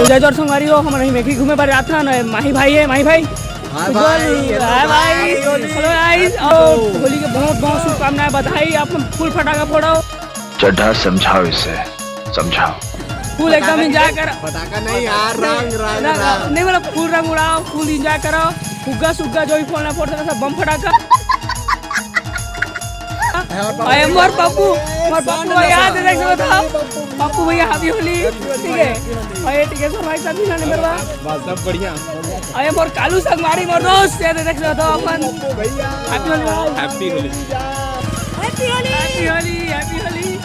जय जोर संगवारी हो हमारे मेघी घूमे पर रात ना माही भाई है माही भाई हाय भाई हेलो गाइस होली के बहुत बहुत शुभकामनाएं बधाई आप फूल फटाखा फोड़ो चड्ढा समझाओ इसे समझाओ फूल एकदम एंजॉय करो पटाखा नहीं यार रंग नहीं मतलब फूल रंग उड़ाओ फूल एंजॉय करो फुग्गा सुग्गा जो भी फोड़ना फोड़ते सब बम फटाखा अरे मोर पप्पू याद है देख था पप्पू भैया हैप्पी होली ठीक है अरे ठीक है सर भाई साहब ना नंबर बस सब बढ़िया अरे मोर कालू संगवारी मोर दोस्त याद देख लो तो अपन भैया happy Holi happy Holi happy Holi happy Holi happy Holi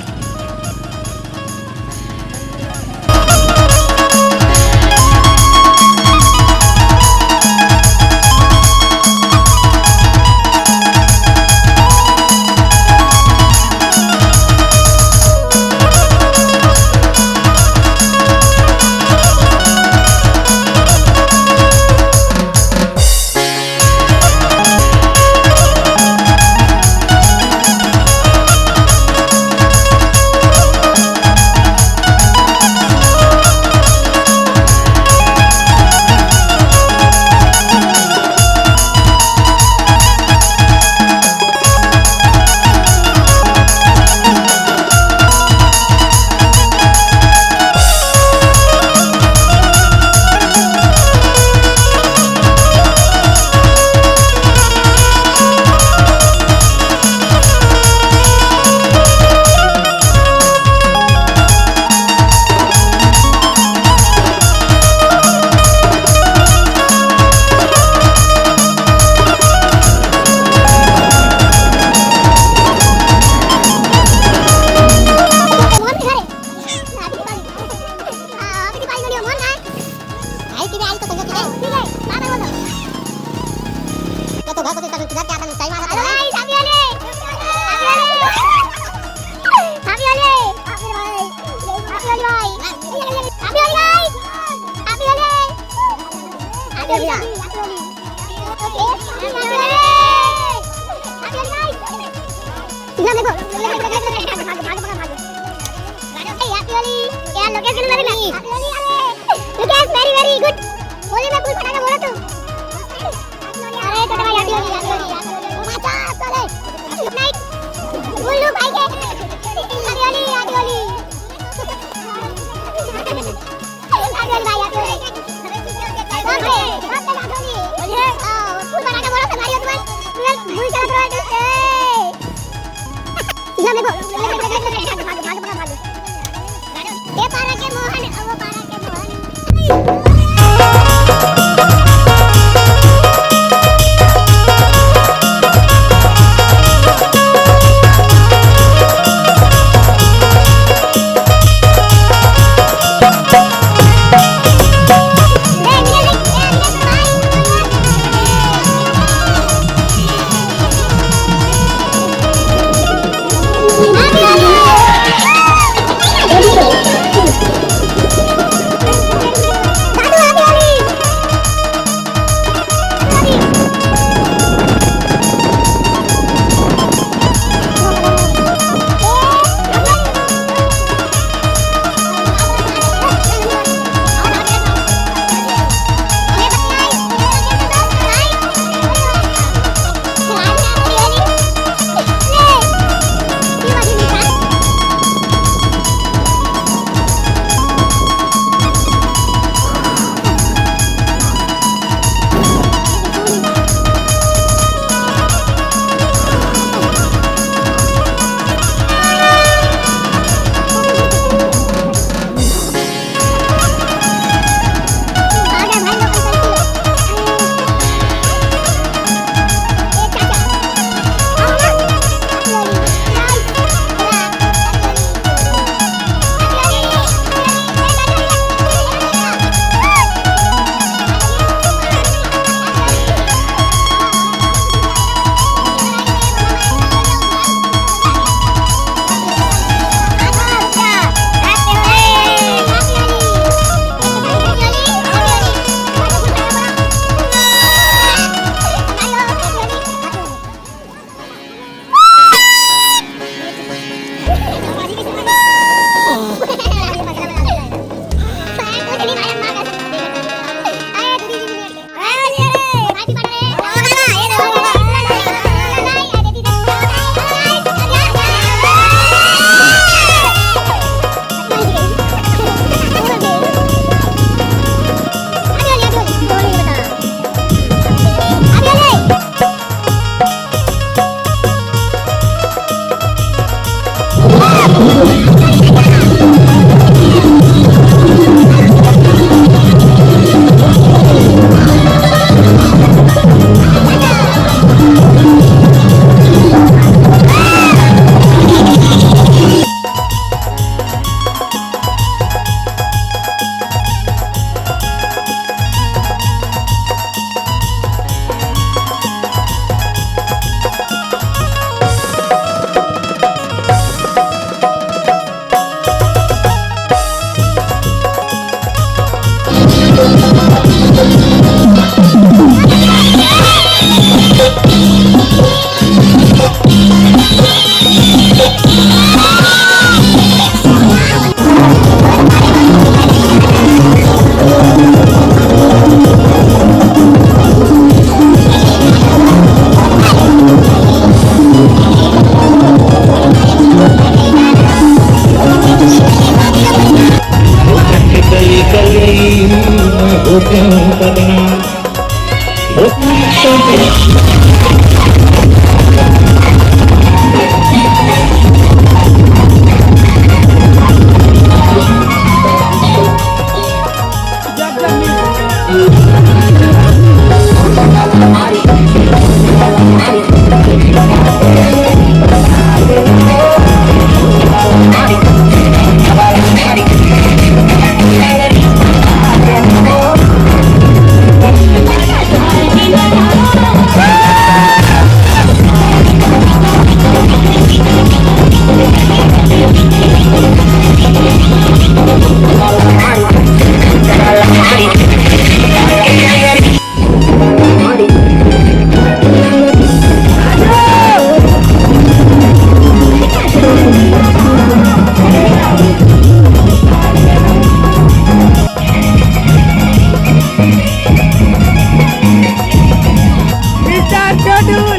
Mr. Chotu